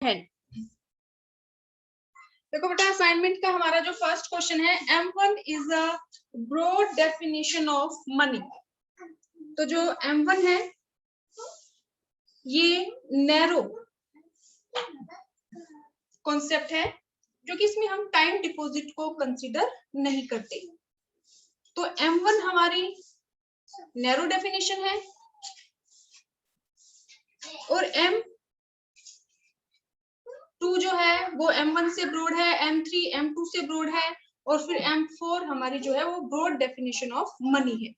Hand. देखो बेटा assignment का हमारा जो फर्स्ट क्वेश्चन है, M1 is a broad definition of money. तो जो M1 है ये नैरो कॉन्सेप्ट है, जो कि इसमें हम टाइम डिपॉजिट को कंसीडर नहीं करते। तो M1 हमारी नैरो डेफिनेशन है और M2 जो है वो M1 से ब्रॉड है, M3 M2 से ब्रॉड है और फिर M4 हमारी जो है वो ब्रॉड डेफिनेशन ऑफ मनी है।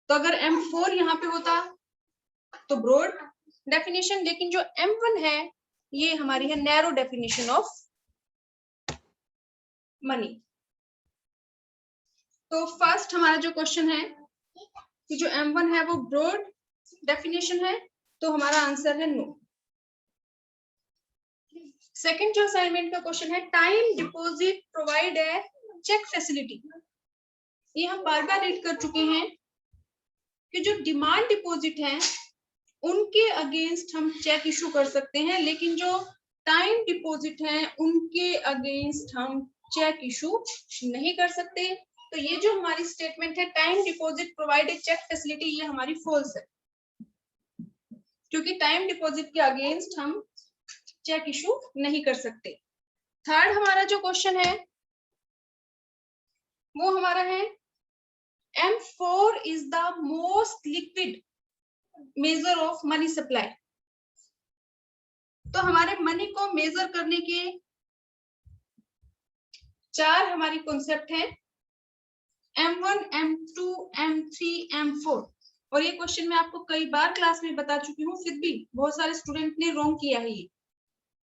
तो अगर M4 यहाँ पे होता तो ब्रॉड डेफिनेशन, लेकिन जो M1 है ये हमारी है नैरो डेफिनेशन ऑफ मनी। तो फर्स्ट हमारा जो क्वेश्चन है कि जो M1 है वो ब्रॉड डेफिनेशन है, तो हमारा आंसर है नो। सेकंड जो असाइनमेंट का क्वेश्चन है, time deposit provide a cheque facility. ये हम बार बार रीड कर चुके हैं कि जो डिमांड डिपॉजिट है उनके अगेंस्ट हम चेक इशू कर सकते हैं, लेकिन जो टाइम डिपॉजिट है उनके अगेंस्ट हम चेक इशू नहीं कर सकते। तो ये जो हमारी स्टेटमेंट है time deposit provide a cheque facility, ये हमारी फॉल्स है, क्योंकि टाइम डिपॉजिट के अगेंस्ट हम चेक इशू नहीं कर सकते। थर्ड हमारा जो क्वेश्चन है वो हमारा है M4 is the most liquid measure of money supply. तो हमारे मनी को मेजर करने के चार हमारी कॉन्सेप्ट है, M1 M2 M3 M4। और ये क्वेश्चन मैं आपको कई बार क्लास में बता चुकी हूँ, फिर भी बहुत सारे स्टूडेंट ने रॉन्ग किया है। ये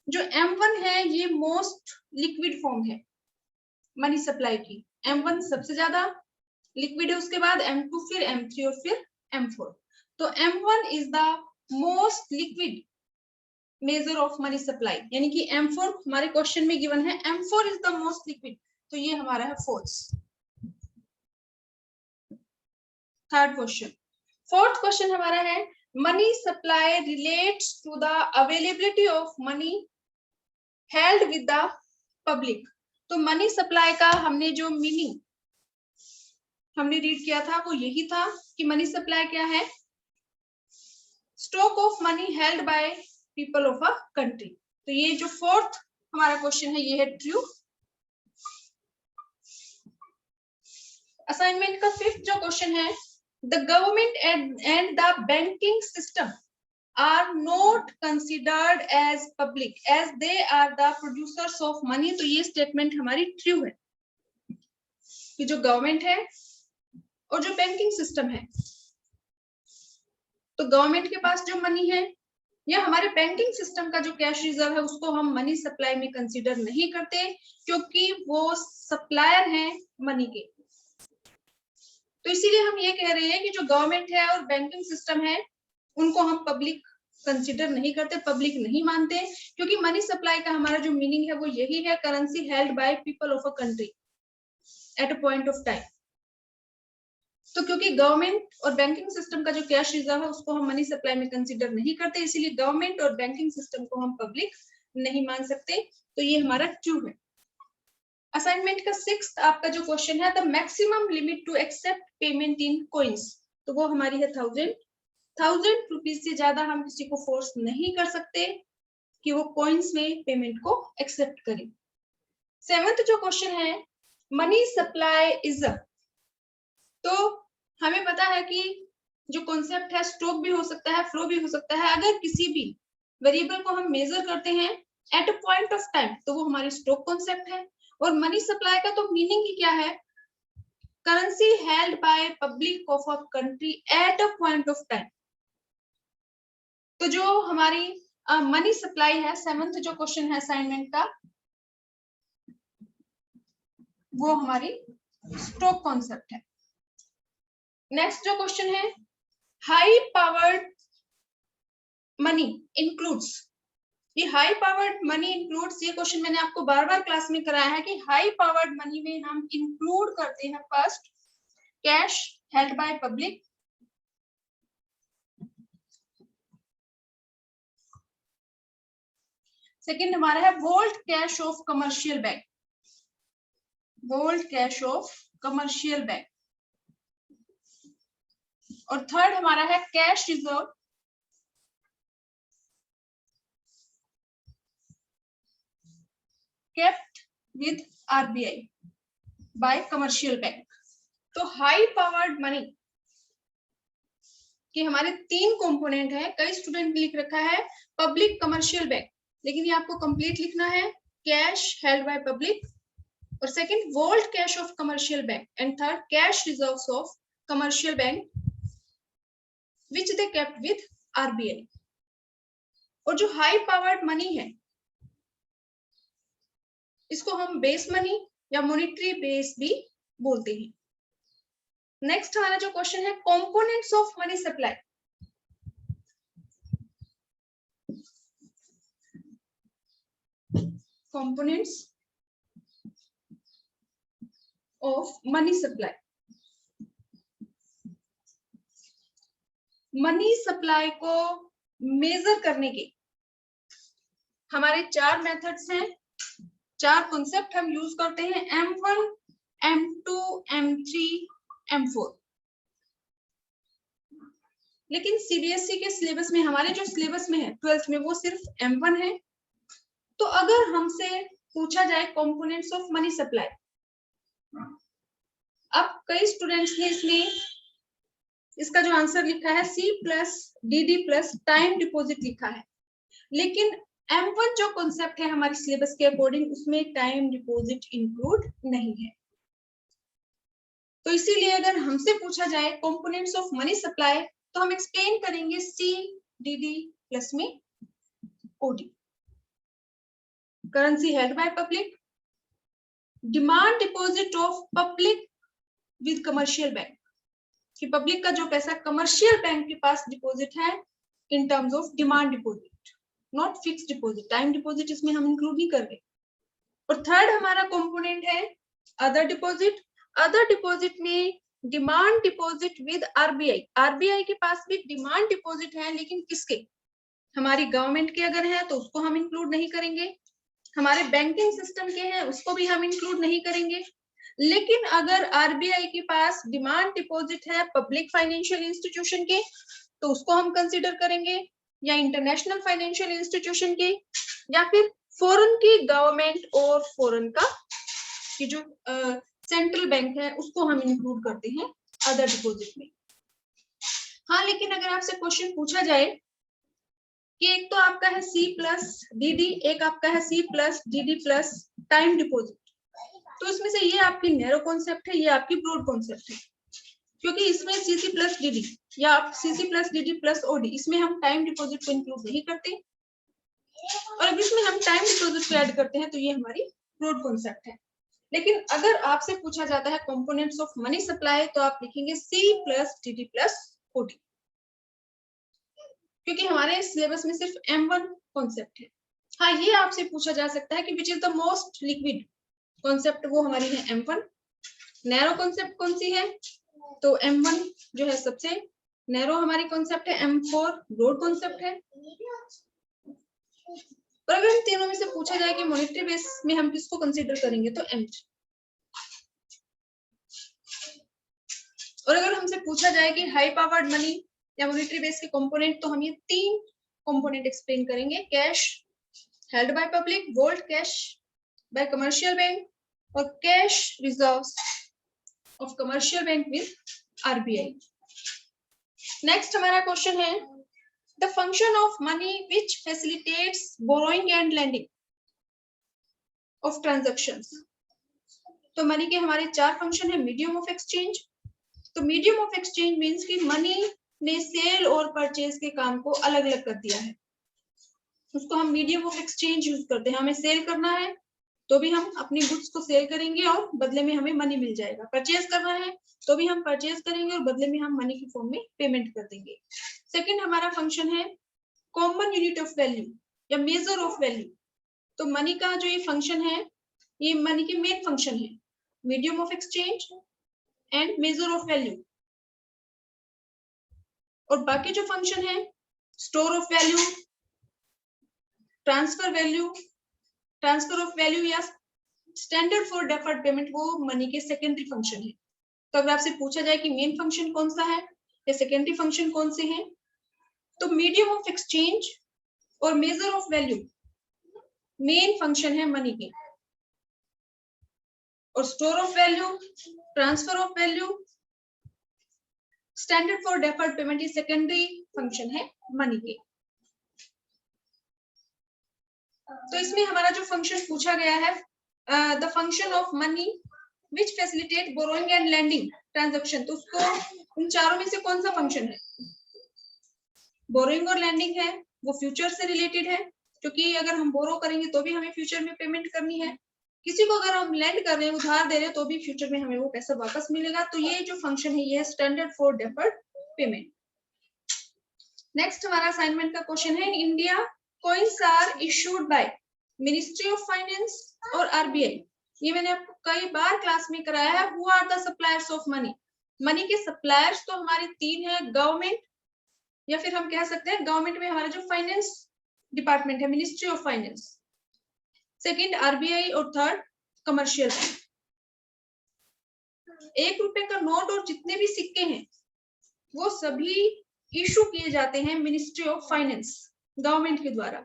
जो M1 है ये मोस्ट लिक्विड फॉर्म है मनी सप्लाई की। M1 सबसे ज्यादा लिक्विड है, उसके बाद M2, फिर M3 और फिर M4। तो M1 is the most liquid measure of money supply, यानी कि M4 हमारे क्वेश्चन में गिवन है M4 is the most liquid, तो ये हमारा है false. Third question. Fourth question हमारा है money supply relates to the availability of money held with the public. तो मनी सप्लाई का हमने जो मीनिंग हमने रीड किया था वो यही था कि मनी सप्लाई क्या है, stock of money held by people of a country. तो ये जो फोर्थ हमारा क्वेश्चन है ये है ट्रू। असाइनमेंट का फिफ्थ जो क्वेश्चन है, the government and the banking system are not considered as public as they are the producers of money. तो ये स्टेटमेंट हमारी ट्रू है कि जो गवर्नमेंट है और जो बैंकिंग सिस्टम है, तो गवर्नमेंट के पास जो मनी है या हमारे बैंकिंग सिस्टम का जो कैश रिजर्व है उसको हम मनी सप्लाई में कंसीडर नहीं करते, क्योंकि वो सप्लायर हैं मनी के। तो इसीलिए हम ये कह रहे हैं कि जो गवर्नमेंट है और बैंकिंग सिस्टम है उनको हम पब्लिक कंसीडर नहीं करते, पब्लिक नहीं मानते, क्योंकि मनी सप्लाई का हमारा जो मीनिंग है वो यही है, currency held by people of a country at a point of time. तो क्योंकि गवर्नमेंट और बैंकिंग सिस्टम का जो कैश रिजर्व है उसको हम मनी सप्लाई में कंसीडर नहीं करते, इसीलिए गवर्नमेंट और बैंकिंग सिस्टम को हम पब्लिक नहीं मान सकते। तो ये हमारा ट्रू है। असाइनमेंट का सिक्स्थ आपका जो क्वेश्चन है, the maximum limit to accept payment in coins. तो वो हमारी है 1000 रुपीज से ज्यादा हम किसी को फोर्स नहीं कर सकते कि वो कॉइन्स में पेमेंट को एक्सेप्ट करे। सेवेंथ जो क्वेश्चन है, मनी सप्लाई इज अ। तो हमें पता है कि जो कॉन्सेप्ट है स्टॉक भी हो सकता है, फ्लो भी हो सकता है। अगर किसी भी वेरिएबल को हम मेजर करते हैं at a point of time तो वो हमारी स्टॉक कॉन्सेप्ट है। और मनी सप्लाई का तो मीनिंग ही क्या है, currency held by public of a country at a point of time. तो जो हमारी मनी सप्लाई है, सेवेंथ जो क्वेश्चन है असाइनमेंट का, वो हमारी स्टॉक कॉन्सेप्ट है। नेक्स्ट जो क्वेश्चन है, हाई पावर्ड मनी इंक्लूड्स। ये हाई पावर्ड मनी इंक्लूड्स, ये क्वेश्चन मैंने आपको बार बार क्लास में कराया है कि हाई पावर्ड मनी में हम इंक्लूड करते हैं first cash held by public, second हमारा है volt cash of commercial bank, volt cash of commercial bank. और थर्ड हमारा है cash reserve kept with RBI by commercial bank। तो हाई पावर्ड मनी कि हमारे 3 कंपोनेंट है। कई स्टूडेंट ने लिख रखा है पब्लिक कमर्शियल बैंक, लेकिन ये आपको कंप्लीट लिखना है कैश हेल्ड बाय पब्लिक, और second volt cash of commercial bank, and third cash reserves of commercial bank which they kept with RBI. और जो हाई पावर्ड मनी है इसको हम बेस मनी या मॉनेटरी बेस भी बोलते हैं। नेक्स्ट हमारा जो क्वेश्चन है components of money supply. Components of money supply. Money supply को मेजर करने के हमारे 4 मेथड्स हैं, 4 कॉन्सेप्ट हम यूज करते हैं, M1, M2, M3, M4। लेकिन सीबीएसई के सिलेबस में, हमारे जो सिलेबस में है 12th में, वो सिर्फ M1 है। तो अगर हमसे पूछा जाए कंपोनेंट्स ऑफ मनी सप्लाई, अब कई स्टूडेंट्स ने इसमें इसका जो आंसर लिखा है C plus DD plus time deposit लिखा है, लेकिन M1 जो कॉन्सेप्ट है हमारे सिलेबस के अकॉर्डिंग उसमें टाइम डिपॉजिट इंक्लूड नहीं है। तो इसीलिए अगर हमसे पूछा जाए कंपोनेंट्स ऑफ मनी सप्लाई तो हम एक्सप्लेन करेंगे CDD प्लस में OD। Currency held by public, demand deposit of public with commercial bank, कि पब्लिक का जो पैसा कमर्शियल बैंक के पास डिपॉजिट है in terms of demand deposit, not fixed deposit. Time deposit इसमें हम इंक्लूड नहीं कर रहे। और थर्ड हमारा कंपोनेंट है अदर डिपॉजिट। अदर डिपॉजिट में demand deposit with RBI. RBI के पास भी डिमांड डिपॉजिट है, लेकिन किसके, हमारी गवर्नमेंट के अगर है तो उसको हम इंक्लूड नहीं करेंगे, हमारे बैंकिंग सिस्टम के हैं उसको भी हम इंक्लूड नहीं करेंगे। लेकिन अगर आरबीआई के पास डिमांड डिपॉजिट है पब्लिक फाइनेंशियल इंस्टीट्यूशन के तो उसको हम कंसीडर करेंगे, या इंटरनेशनल फाइनेंशियल इंस्टीट्यूशन के, या फिर फॉरेन की गवर्नमेंट और फॉरेन का कि जो सेंट्रल बैंक है उसको हम इंक्लूड करते हैं अदर डिपॉजिट में। हाँ, लेकिन अगर आपसे क्वेश्चन पूछा जाए कि एक तो आपका है C प्लस DD, एक आपका है C plus DD plus time deposit, तो इसमें से ये आपकी नैरो कॉन्सेप्ट है, ये आपकी ब्रॉड कॉन्सेप्ट है, क्योंकि इसमें CC प्लस DD या CC plus DD plus OD, इसमें हम टाइम डिपॉजिट को इंक्लूड नहीं करते, और अब इसमें हम टाइम डिपॉजिट को ऐड करते हैं तो ये हमारी ब्रॉड कॉन्सेप्ट है। लेकिन अगर आपसे पूछा जाता है कंपोनेंट्स ऑफ मनी सप्लाई तो आप लिखेंगे C plus DD plus OD, क्योंकि हमारे सिलेबस में सिर्फ M1 कॉन्सेप्ट है। हाँ, ये आपसे पूछा जा सकता है कि which is the most liquid concept, वो हमारी है M1। नैरो कॉन्सेप्ट कौन सी है, तो M1 जो है सबसे नैरो हमारी कॉन्सेप्ट है, M4 ब्रॉड कॉन्सेप्ट है। और अगर इन तीनों में से पूछा जाए कि मॉनेटरी बेस में हम किसको कंसीडर करेंगे तो M3। और अगर हमसे पूछा जाए कि हाई पावर्ड मनी या मॉनेटरी बेस के कंपोनेंट, तो हम ये 3 कंपोनेंट एक्सप्लेन करेंगे, cash held by public, vault cash by commercial bank, और cash reserves of commercial bank with RBI. Next हमारा क्वेश्चन है the function of money which facilitates borrowing and lending of transactions. तो money के हमारे 4 function है। Medium of exchange, तो medium of exchange means कि money ने सेल और परचेज के काम को अलग अलग कर दिया है, उसको हम मीडियम ऑफ एक्सचेंज यूज करते हैं। हमें सेल करना है तो भी हम अपनी गुड्स को सेल करेंगे और बदले में हमें मनी मिल जाएगा, परचेज करना है तो भी हम परचेज करेंगे और बदले में हम मनी की फॉर्म में पेमेंट कर देंगे। सेकंड हमारा फंक्शन है कॉमन यूनिट ऑफ वैल्यू या मेजर ऑफ वैल्यू। तो मनी का जो ये फंक्शन है, ये मनी के मेन फंक्शन है, medium of exchange and major of value. और बाकी जो फंक्शन है store of value, transfer of value या स्टैंडर्ड फॉर डेफर्ड पेमेंट वो मनी के सेकेंडरी फंक्शन है। तो अगर आपसे पूछा जाए कि मेन फंक्शन कौन सा है या सेकेंडरी फंक्शन कौन से हैं, तो मीडियम ऑफ एक्सचेंज और measure of value main function है मनी के, और store of value, transfer of value, standard for deferred payment ये सेकेंडरी फंक्शन है मनी के। तो इसमें हमारा जो फंक्शन पूछा गया है, the function of money which facilitate borrowing and lending transaction, तो उसको उन चारों में से कौन सा फंक्शन है? बोरोइंग और लैंडिंग है, वो फ्यूचर से रिलेटेड है, क्योंकि अगर हम बोरो करेंगे तो भी हमें फ्यूचर में पेमेंट करनी है, किसी को अगर हम लैंड कर रहे हैं, उधार दे रहे हैं, तो भी फ्यूचर में हमें वो पैसा वापस मिलेगा। तो ये जो फंक्शन है ये है standard for deferred payment. Next हमारा असाइनमेंट का क्वेश्चन है, in India coins are issued by ministry of finance और आरबीआई। ये मैंने आपको कई बार क्लास में कराया है। Who are the suppliers of money? Money के सप्लायर्स तो हमारे तीन है, गवर्नमेंट, या फिर हम कह सकते हैं गवर्नमेंट में हमारा जो फाइनेंस डिपार्टमेंट है, ministry of finance, second RBI, और थर्ड कमर्शियल बैंक। 1 रुपए का नोट और जितने भी सिक्के हैं वो सभी इशू किए जाते हैं मिनिस्ट्री ऑफ फाइनेंस, गवर्नमेंट के द्वारा,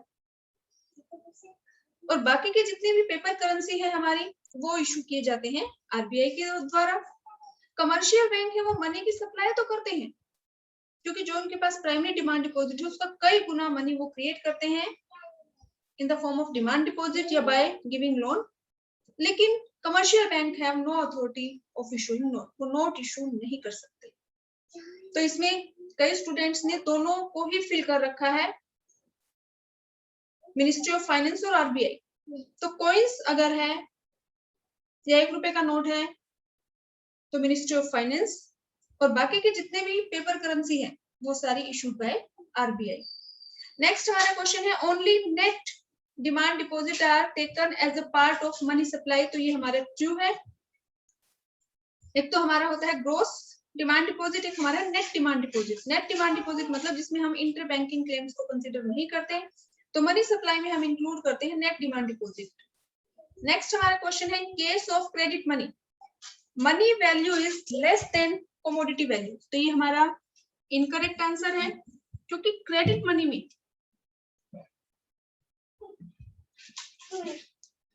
और बाकी के जितने भी पेपर करेंसी है हमारी वो इशू किए जाते हैं आरबीआई के द्वारा। कमर्शियल बैंक है वो मनी की सप्लाई तो करते हैं, क्योंकि जो उनके पास प्राइमरी डिमांड डिपॉजिट है उसका कई गुना मनी वो क्रिएट करते हैं in the form of demand deposit या बाय गिविंग लोन, लेकिन commercial bank have no authority of issuing note, वो नोट इशू नहीं कर सकते। तो इसमें कई स्टूडेंट्स ने दोनों को ही फिल कर रखा है, मिनिस्ट्री ऑफ फाइनेंस और आरबीआई। तो कॉइन्स अगर है या 1 रुपए का नोट है तो मिनिस्ट्री ऑफ फाइनेंस, और बाकी के जितने भी पेपर करेंसी है वो सारी इशूड बाय आरबीआई। नेक्स्ट हमारा क्वेश्चन है, only net demand deposit are taken as a part of money supply. तो ये हमारा ट्रू है। एक तो हमारा होता है ग्रोस डिमांड डिपॉजिट, एक हमारा net demand deposit. Net demand deposit मतलब जिसमें हम इंटर बैंकिंग क्लेम्स को कंसीडर नहीं करते, तो मनी सप्लाई में हम इंक्लूड करते हैं नेट डिमांड डिपॉजिट। नेक्स्ट हमारा क्वेश्चन है, case of credit money money value is less than commodity value. तो ये हमारा इनकरेक्ट आंसर है, क्योंकि क्रेडिट मनी में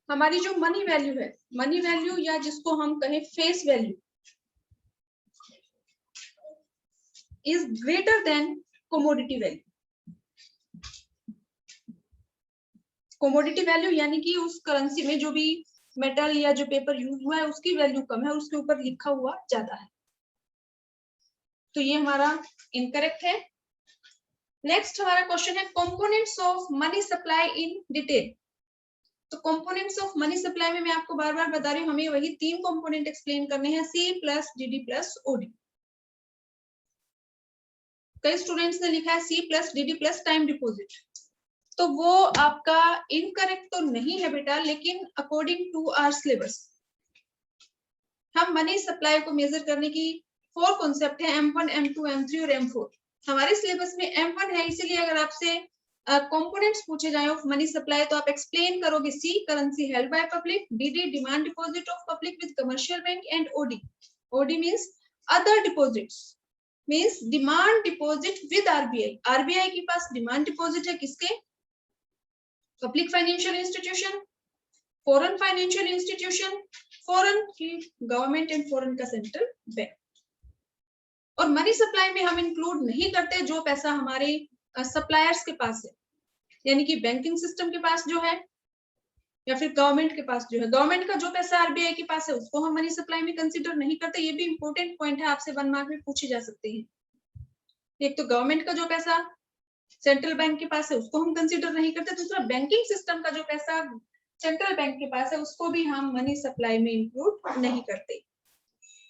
हमारी जो मनी वैल्यू है, मनी वैल्यू या जिसको हम कहें face value, is greater than commodity value. Commodity value यानी कि उस करेंसी में जो भी मेटल या जो पेपर यूज हुआ है उसकी वैल्यू कम है, उसके ऊपर लिखा हुआ ज्यादा है। तो ये हमारा इनकरेक्ट है। नेक्स्ट हमारा क्वेश्चन है, components of money supply in detail. तो कंपोनेंट्स ऑफ मनी सप्लाई में मैं आपको बार बार बता रही हूँ, हमें वही 3 कंपोनेंट एक्सप्लेन करने हैं, C plus DD plus OD. कई स्टूडेंट्स ने लिखा है C plus DD plus time deposit, तो वो आपका इनकरेक्ट तो नहीं है बेटा, लेकिन अकॉर्डिंग टू आवर सिलेबस हम मनी सप्लाई को मेजर करने की 4 कॉन्सेप्ट है, M1, M2, M3 और M4। हमारे सिलेबस में M1 है, इसीलिए अगर आपसे कंपोनेंट्स पूछे जाए ऑफ मनी सप्लाई तो आप एक्सप्लेन करोगे C currency held by public, DD demand deposit of public with commercial bank, and OD, OD means other deposits, means demand deposit with RBI. RBI के पास डिमांड डिपॉजिट है किसके? Public financial institution, foreign financial institution, foreign की government and foreign का central bank. और money supply में हम include नहीं करते जो पैसा हमारे सप्लायर्स के पास है, यानी कि बैंकिंग सिस्टम के पास जो है या फिर गवर्नमेंट के पास जो है, गवर्नमेंट का जो पैसा आरबीआई के पास है उसको हम मनी सप्लाई में कंसीडर नहीं करते। ये भी इंपॉर्टेंट पॉइंट है, आपसे 1 मार्क में पूछे जा सकते हैं। एक तो गवर्नमेंट का जो पैसा सेंट्रल बैंक के पास है उसको हम कंसीडर नहीं करते, दूसरा बैंकिंग सिस्टम का जो पैसा सेंट्रल बैंक के पास है उसको भी हम मनी सप्लाई में इंक्लूड नहीं करते।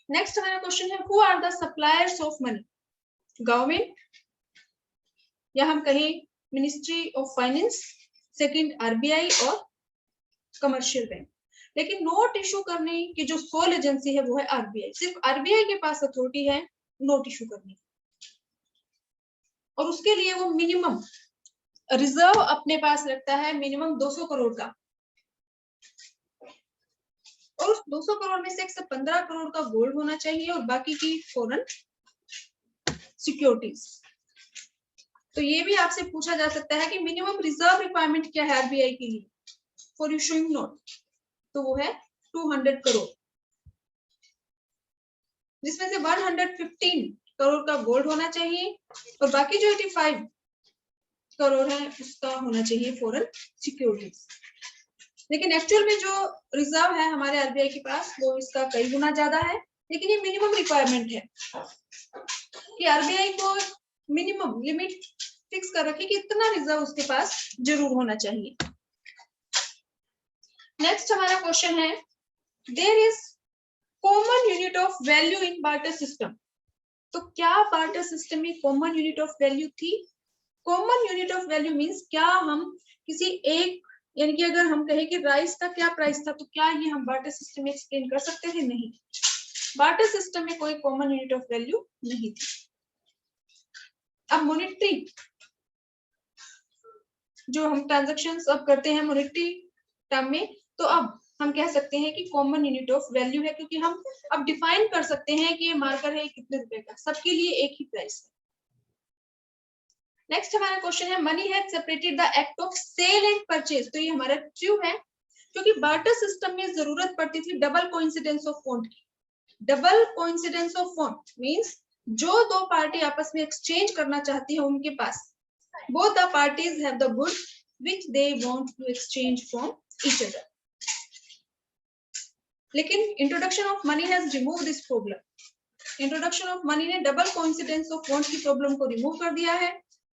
नेक्स्ट हमारा क्वेश्चन है, who are the suppliers of money? Government, या हम कहें ministry of finance, second RBI और कमर्शियल बैंक। लेकिन नोट इशू करने की जो सोल एजेंसी है वो है आरबीआई। सिर्फ आरबीआई के पास अथॉरिटी है नोट इशू करने की, और उसके लिए वो मिनिमम रिजर्व अपने पास रखता है मिनिमम 200 करोड़ का, और उस 200 करोड़ में से 115 करोड़ का गोल्ड होना चाहिए और बाकी की फॉरेन सिक्योरिटीज। तो ये भी आपसे पूछा जा सकता है कि मिनिमम रिजर्व रिक्वायरमेंट क्या है आरबीआई के लिए फॉर इशूइंग नोट, तो वो है 200 करोड़, जिसमें से 115 करोड़ का गोल्ड होना चाहिए और बाकी जो 85 करोड़ है उसका होना चाहिए फॉरेन सिक्योरिटीज। लेकिन एक्चुअल में जो रिजर्व है हमारे आरबीआई के पास वो इसका कई गुना ज्यादा है, लेकिन ये मिनिमम रिक्वायरमेंट है कि आरबीआई को मिनिमम लिमिट फिक्स कर रखी कि इतना रिजर्व उसके पास जरूर होना चाहिए। नेक्स्ट हमारा क्वेश्चन है, there is common unit of value in barter system. तो क्या बार्टर सिस्टम में कॉमन यूनिट ऑफ वैल्यू थी? Common unit of value means क्या हम किसी एक, यानी कि अगर हम कहें कि राइस का क्या प्राइस था तो क्या ये हम बार्टर सिस्टम में एक्सप्लेन कर सकते थे? नहीं, बार्टर सिस्टम में कोई कॉमन यूनिट ऑफ वैल्यू नहीं थी। अब मॉनेटरी जो हम ट्रांजैक्शंस अब करते हैं मॉनेटरी टर्म में, तो अब हम कह सकते हैं कि कॉमन यूनिट ऑफ वैल्यू है, क्योंकि हम अब डिफाइन कर सकते हैं कि ये मार्कर है कितने रुपए का, सबके लिए एक ही प्राइस है। नेक्स्ट हमारा क्वेश्चन है, money has separated the act of sale and purchase. तो ये हमारा ट्रू है, क्योंकि बार्टर सिस्टम में जरूरत पड़ती थी डबल कोइंसिडेंस ऑफ फॉन्ट की। Double coincidence of font means जो दो पार्टी आपस में एक्सचेंज करना चाहती है उनके पास both the parties have the goods which they want to exchange from each other. लेकिन introduction of money has remove this problem. Introduction of money ने डबल कोइंसिडेंस ऑफ फॉन्ट की प्रॉब्लम को रिमूव कर दिया है।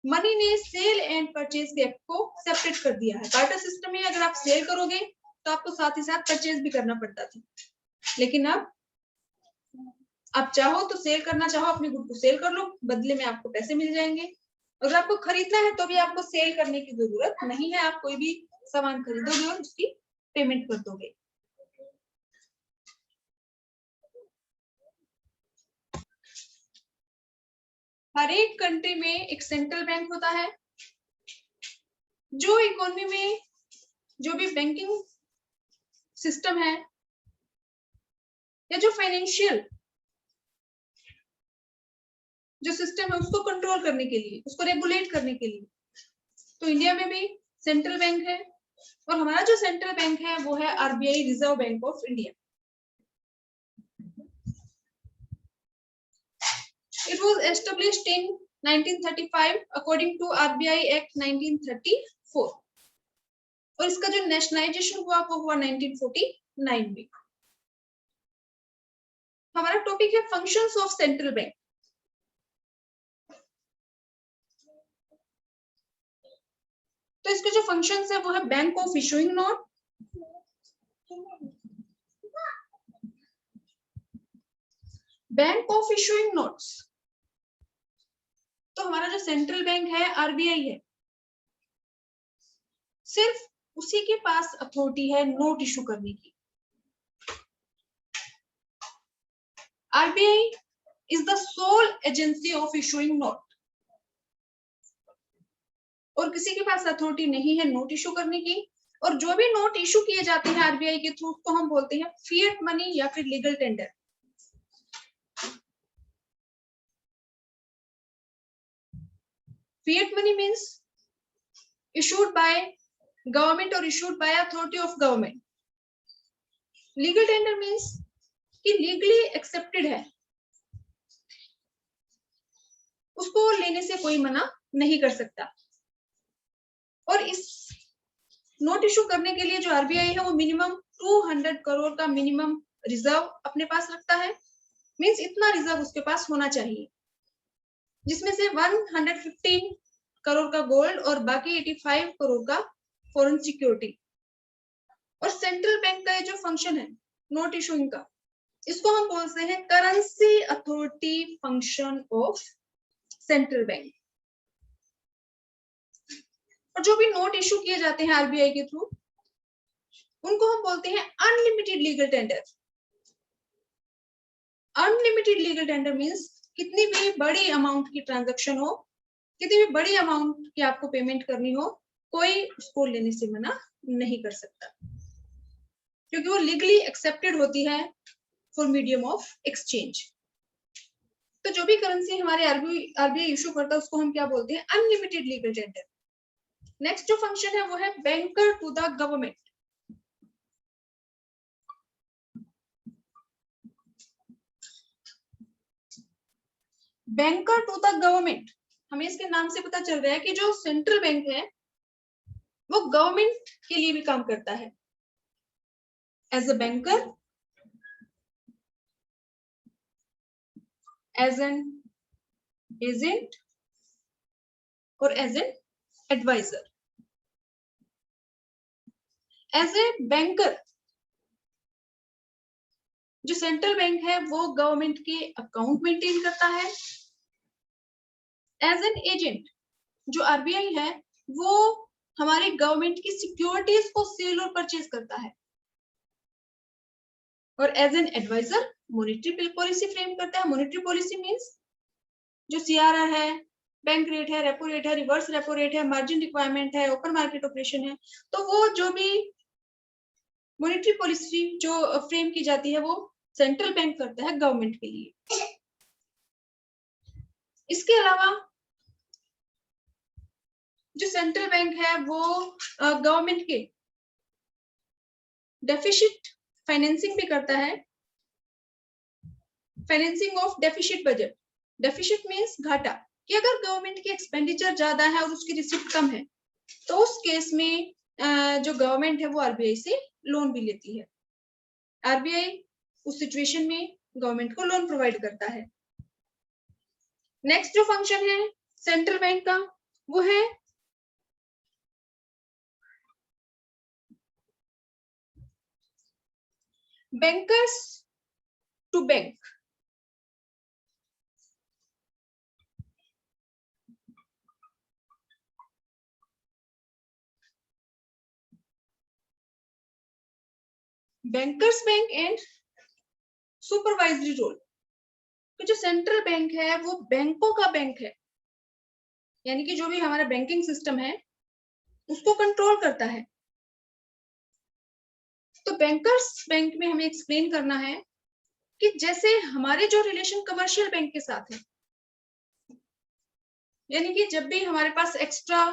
मनी ने cell and purchase के act को सेपरेट कर दिया है। बार्टर सिस्टम में अगर आप सेल करोगे तो आपको साथ ही साथ परचेज भी करना पड़ता था, लेकिन अब आप चाहो तो सेल करना चाहो अपने गुड को सेल कर लो, बदले में आपको पैसे मिल जाएंगे। अगर आपको खरीदना है तो भी आपको सेल करने की जरूरत नहीं है, आप कोई भी सामान खरीदोगे और उसकी पेमेंट कर दोगे। हर एक कंट्री में एक सेंट्रल बैंक होता है जो इकोनॉमी में जो भी बैंकिंग सिस्टम है या जो फाइनेंशियल जो सिस्टम है उसको कंट्रोल करने के लिए, उसको रेगुलेट करने के लिए। तो इंडिया में भी सेंट्रल बैंक है और हमारा जो सेंट्रल बैंक है वो है RBI, reserve bank of India. It was established in 1935 according to RBI Act 1934 और इसका जो नेशनलाइजेशन हुआ वो हुआ 1949 में। हमारा टॉपिक है फंक्शंस ऑफ सेंट्रल बैंक। तो इसके जो फंक्शंस है वो है bank of issuing note, bank of issuing notes. तो हमारा जो सेंट्रल बैंक है आरबीआई है, सिर्फ उसी के पास अथॉरिटी है नोट इशू करने की। RBI is the sole agency of issuing note और किसी के पास अथॉरिटी नहीं है नोट इशू करने की। और जो भी नोट इशू किए जाते हैं आरबीआई के थ्रू उसको हम बोलते हैं फिएट मनी या फिर legal tender. Fiat money means issued by government or issued by authority of government. Legal tender means कि legally accepted है, उसको लेने से कोई मना नहीं कर सकता। और इस नोट इशू करने के लिए जो आरबीआई है वो मिनिमम 200 करोड़ का मिनिमम रिजर्व अपने पास रखता है। मींस इतना रिजर्व उसके पास होना चाहिए, जिसमें से 115 करोड़ का गोल्ड और बाकी 85 करोड़ का फॉरेन सिक्योरिटी। और सेंट्रल बैंक का ये जो फंक्शन है नोट इशूइंग का, इसको हम बोलते हैं currency authority function of central bank. और जो भी नोट इशू किए जाते हैं आरबीआई के थ्रू उनको हम बोलते हैं unlimited legal tender. Unlimited legal tender means कितनी भी बड़ी अमाउंट की ट्रांजैक्शन हो कितनी भी बड़ी अमाउंट की आपको पेमेंट करनी हो, कोई उसको लेने से मना नहीं कर सकता, क्योंकि वो लीगली एक्सेप्टेड होती है फॉर मीडियम ऑफ एक्सचेंज। तो जो भी करेंसी हमारे आरबीआई इशू करता है उसको हम क्या बोलते हैं, अनलिमिटेड लीगल टेंडर। नेक्स्ट जो फंक्शन है वो है banker to the government. Banker to the government, हमें इसके नाम से पता चल रहा है कि जो सेंट्रल बैंक है वो गवर्नमेंट के लिए भी काम करता है as a banker, as an agent और as an adviser. As a banker जो सेंट्रल बैंक है वो गवर्नमेंट के अकाउंट मेंटेन करता है। एज एन एजेंट जो आरबीआई है वो हमारे गवर्नमेंट की सिक्योरिटीज को सेल और परचेज करता है। और as an adviser monetary policy frame करता है। मॉनेटरी पॉलिसी मींस जो सीआरआर है, बैंक रेट है, रेपो रेट है, रिवर्स रेपो रेट है, मार्जिन रिक्वायरमेंट है, ओपन मार्केट ऑपरेशन है, तो वो जो भी मॉनेटरी पॉलिसी जो फ्रेम की जाती है वो सेंट्रल बैंक करता है गवर्नमेंट के लिए। इसके अलावा जो सेंट्रल बैंक है वो गवर्नमेंट के डेफिसिट फाइनेंसिंग भी करता है। Financing of deficit budget, deficit means घाटा, कि अगर गवर्नमेंट की एक्सपेंडिचर ज्यादा है और उसकी रिसिप्ट कम है तो उस केस में जो गवर्नमेंट है वो आरबीआई से लोन भी लेती है। आरबीआई उस सिचुएशन में गवर्नमेंट को लोन प्रोवाइड करता है। नेक्स्ट जो फंक्शन है सेंट्रल बैंक का वो है bankers to bank. Bankers bank and supervisory role. तो जो सेंट्रल बैंक है वो बैंकों का बैंक है, यानी कि जो भी हमारा बैंकिंग सिस्टम है उसको कंट्रोल करता है। तो बैंकर्स बैंक में हमें एक्सप्लेन करना है कि जैसे हमारे जो रिलेशन कमर्शियल बैंक के साथ है, यानी कि जब भी हमारे पास एक्स्ट्रा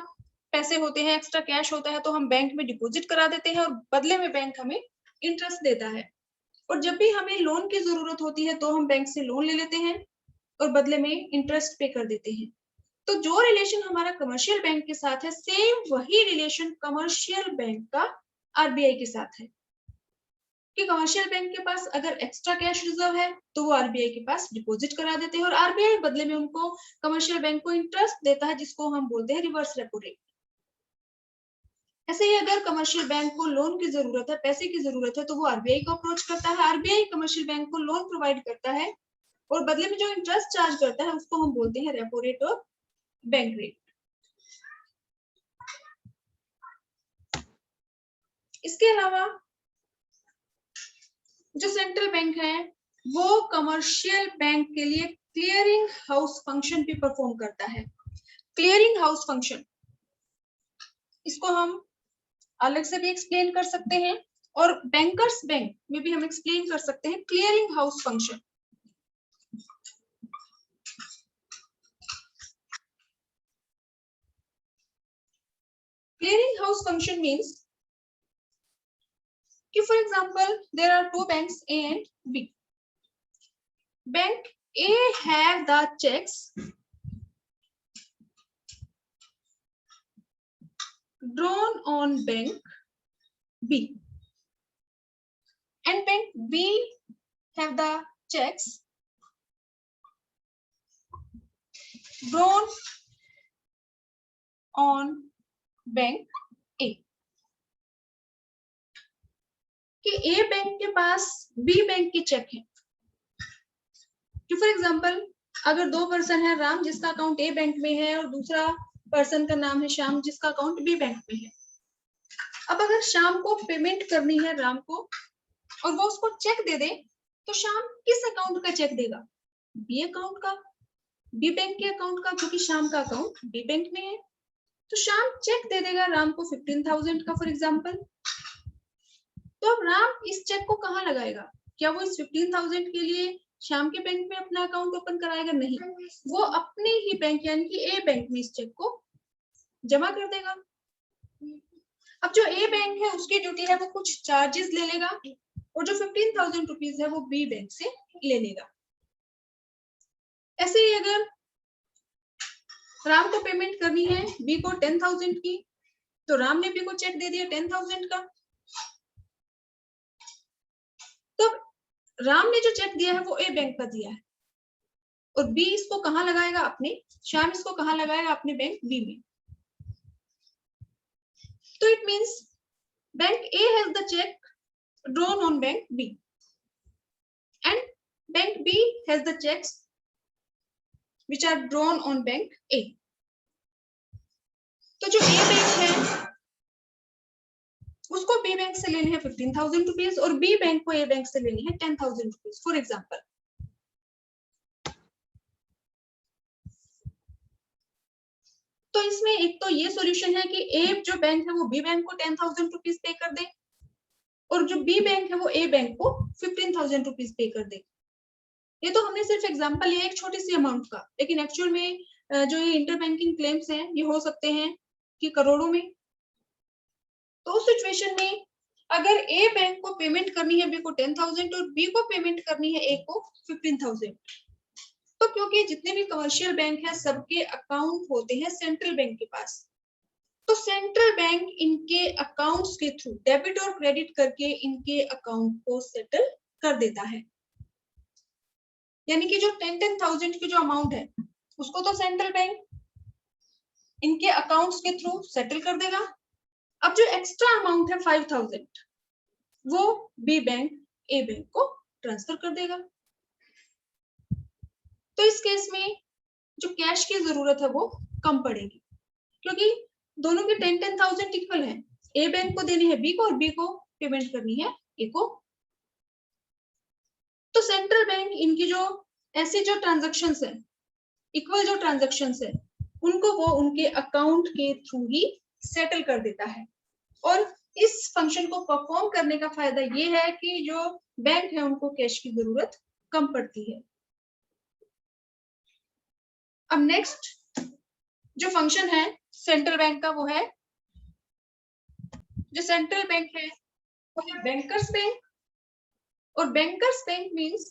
पैसे होते हैं, एक्स्ट्रा कैश होता है, तो हम बैंक में डिपॉजिट करा देते हैं और बदले में बैंक हमें इंटरेस्ट देता है। और जब भी हमें लोन की जरूरत होती है तो हम बैंक से लोन ले लेते हैं और बदले में इंटरेस्ट पे कर देते हैं। तो जो रिलेशन हमारा कमर्शियल बैंक के साथ है सेम वही रिलेशन कमर्शियल बैंक का आरबीआई के साथ है, कि कमर्शियल बैंक के पास अगर एक्स्ट्रा कैश रिजर्व है तो वो आरबीआई के पास डिपॉजिट करा देते हैं और आरबीआई बदले में उनको कमर्शियल बैंक को इंटरेस्ट देता है, जिसको हम बोलते हैं रिवर्स रेपो रेट। ऐसे ही अगर कमर्शियल बैंक को लोन की जरूरत है, पैसे की जरूरत है, तो वो आरबीआई को अप्रोच करता है। आरबीआई कमर्शियल बैंक को लोन प्रोवाइड करता है और बदले में जो इंटरेस्ट चार्ज करता है उसको हम बोलते हैं रेपो रेट और बैंक रेट। इसके अलावा जो सेंट्रल बैंक है वो कमर्शियल बैंक के लिए क्लियरिंग हाउस फंक्शन भी परफॉर्म करता है। क्लियरिंग हाउस फंक्शन, इसको हम अलग से भी एक्सप्लेन कर सकते हैं और बैंकर्स बैंक में भी हम एक्सप्लेन कर सकते हैं clearing house function. Clearing house function means कि for example there are two banks A and B. Bank A have the cheques drawn on bank B and bank B have the checks drawn on bank A, कि A bank के पास B bank के check है। कि for example अगर दो person है, राम जिसका account A bank में है और दूसरा पर्सन का नाम है श्याम जिसका अकाउंट B बैंक में है। अब अगर श्याम को पेमेंट करनी है राम को और वो उसको चेक दे दे तो श्याम किस अकाउंट का चेक देगा? B अकाउंट का। बी बैंक के अकाउंट का, क्योंकि श्याम का अकाउंट बी बैंक में है, तो श्याम चेक दे देगा राम को 15,000 का फॉर एग्जाम्पल। तो अब राम इस चेक को कहाँ लगाएगा? क्या वो इस 15,000 के लिए श्याम के बैंक में अपना अकाउंट ओपन कराएगा? नहीं, वो अपने ही बैंक यानी कि ए बैंक में इस चेक को जमा कर देगा। अब जो ए बैंक है उसकी ड्यूटी है वो कुछ चार्जेस ले लेगा, और जो 15,000 रुपीज है वो बी बैंक से ले लेगा। ऐसे ही अगर राम को पेमेंट करनी है बी को 10,000 की, तो राम ने बी को चेक दे दिया 10,000 का। तो राम ने जो चेक दिया है वो ए बैंक का दिया है, और बी इसको कहाँ लगाएगा? अपने, श्याम इसको कहाँ लगाएगा? अपने बैंक बी में। तो it means bank A has the cheque drawn on bank B and bank B has the cheques which are drawn on bank A. तो जो A बैंक है उसको B बैंक से लेने हैं 15,000 रुपीज, और B बैंक को A बैंक से लेनी है 10,000 रुपीज फॉर एग्जाम्पल। तो इसमें एक तो ये सॉल्यूशन है कि A जो बैंक है वो B बैंक को 10,000 रुपीज पे कर दे, और जो B बैंक है वो A बैंक को 15,000 रुपीज पे कर दे। ये तो हमने सिर्फ एग्जांपल लिया एक छोटी सी अमाउंट का, लेकिन एक्चुअल में जो ये इंटर बैंकिंग क्लेम्स हैं ये हो सकते हैं कि करोड़ों में। तो उस सिचुएशन में अगर ए बैंक को पेमेंट करनी है बी को 10,000 और बी को पेमेंट करनी है ए को 15,000, तो क्योंकि जितने भी कमर्शियल बैंक हैं सबके अकाउंट होते हैं सेंट्रल बैंक के पास, तो सेंट्रल बैंक इनके अकाउंट्स के थ्रू डेबिट और क्रेडिट करके इनके अकाउंट को सेटल कर देता है। यानी कि जो 10,000 की जो अमाउंट है उसको तो सेंट्रल बैंक इनके अकाउंट्स के थ्रू सेटल कर देगा। अब जो एक्स्ट्रा अमाउंट है 5,000 वो बी बैंक ए बैंक को ट्रांसफर कर देगा। तो इस केस में जो कैश की जरूरत है वो कम पड़ेगी, क्योंकि दोनों के 10,000 इक्वल है। ए बैंक को देनी है बी को और बी को पेमेंट करनी है ए को। तो सेंट्रल बैंक इनकी जो ऐसी जो ट्रांजैक्शंस है, इक्वल जो ट्रांजैक्शंस है, उनको वो उनके अकाउंट के थ्रू ही सेटल कर देता है। और इस फंक्शन को परफॉर्म करने का फायदा ये है कि जो बैंक है उनको कैश की जरूरत कम पड़ती है। अब नेक्स्ट जो फंक्शन है सेंट्रल बैंक का वो है, जो सेंट्रल बैंक है वो है बैंकर्स बैंक। और बैंकर्स बैंक मींस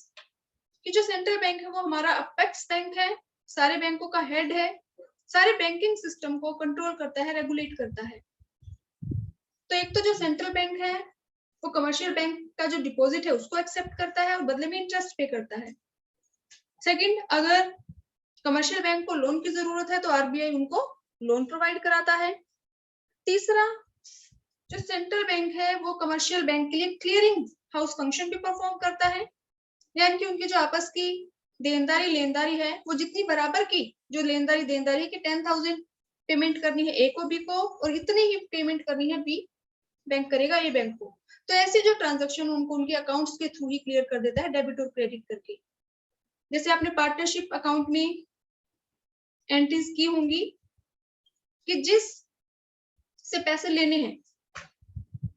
कि जो सेंट्रल बैंक है वो हमारा अपेक्स बैंक है, सारे बैंकों का हेड है, सारे बैंकिंग सिस्टम को कंट्रोल करता है, रेगुलेट करता है। तो एक तो जो सेंट्रल बैंक है वो कमर्शियल बैंक का जो डिपॉजिट है उसको एक्सेप्ट करता है और बदले में इंटरेस्ट पे करता है। सेकंड, अगर कमर्शियल बैंक को लोन की जरूरत है तो आरबीआई उनको लोन प्रोवाइड कराता है। तीसरा, जो सेंट्रल बैंक है वो कमर्शियल बैंक के लिए क्लियरिंग हाउस फंक्शन भी परफॉर्म करता है, यानी कि उनकी जो आपस की देनदारी लेनदारी है वो जितनी बराबर की जो लेनदारी देनदारी की 10,000 पेमेंट करनी है ए को बी को और इतनी ही पेमेंट करनी है बी बैंक करेगा ए बैंक को। तो ऐसे जो ट्रांजैक्शन उनको उनके अकाउंट्स के थ्रू ही क्लियर कर देता है डेबिट और क्रेडिट करके। जैसे आपने पार्टनरशिप अकाउंट में एंट्रीज की होंगी कि जिस से पैसे लेने हैं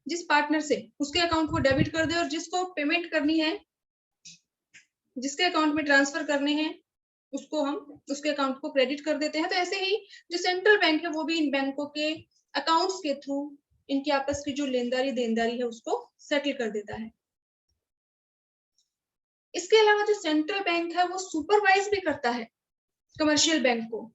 जिस पार्टनर से उसके अकाउंट को डेबिट कर दे और जिसको पेमेंट करनी है जिसके अकाउंट में ट्रांसफर करने हैं उसको हम उसके अकाउंट को क्रेडिट कर देते हैं। तो ऐसे ही जो सेंट्रल बैंक है वो भी इन बैंकों के अकाउंट्स के थ्रू इनकी आपस की जो लेनदारी देनदारी है उसको सेटल कर देता है। इसके अलावा जो सेंट्रल बैंक है वो सुपरवाइज भी करता है कमर्शियल बैंक को,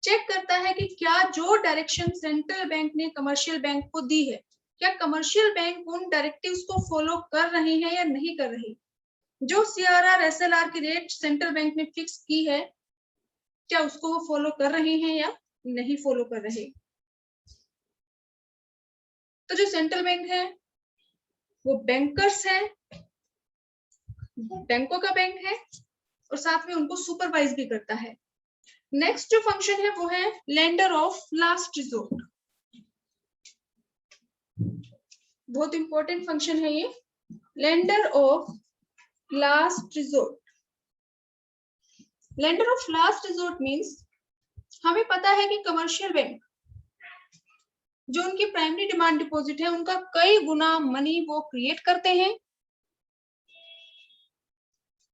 चेक करता है कि क्या जो डायरेक्शन सेंट्रल बैंक ने कमर्शियल बैंक को दी है क्या कमर्शियल बैंक उन डायरेक्टिव्स को फॉलो कर रहे हैं या नहीं कर रहे। जो सीआरआर एसएलआर की रेट सेंट्रल बैंक ने फिक्स की है क्या उसको वो फॉलो कर रहे हैं या नहीं फॉलो कर रहे। तो जो सेंट्रल बैंक है वो बैंकर्स है, बैंकों का बैंक है और साथ में उनको सुपरवाइज भी करता है। नेक्स्ट जो फंक्शन है वो है लेंडर ऑफ लास्ट रिजोर्ट। बहुत इंपॉर्टेंट फंक्शन है ये, lender of last resort. Lender of last resort means हमें पता है कि कमर्शियल बैंक जो उनकी प्राइमरी डिमांड डिपॉजिट है उनका कई गुना मनी वो क्रिएट करते हैं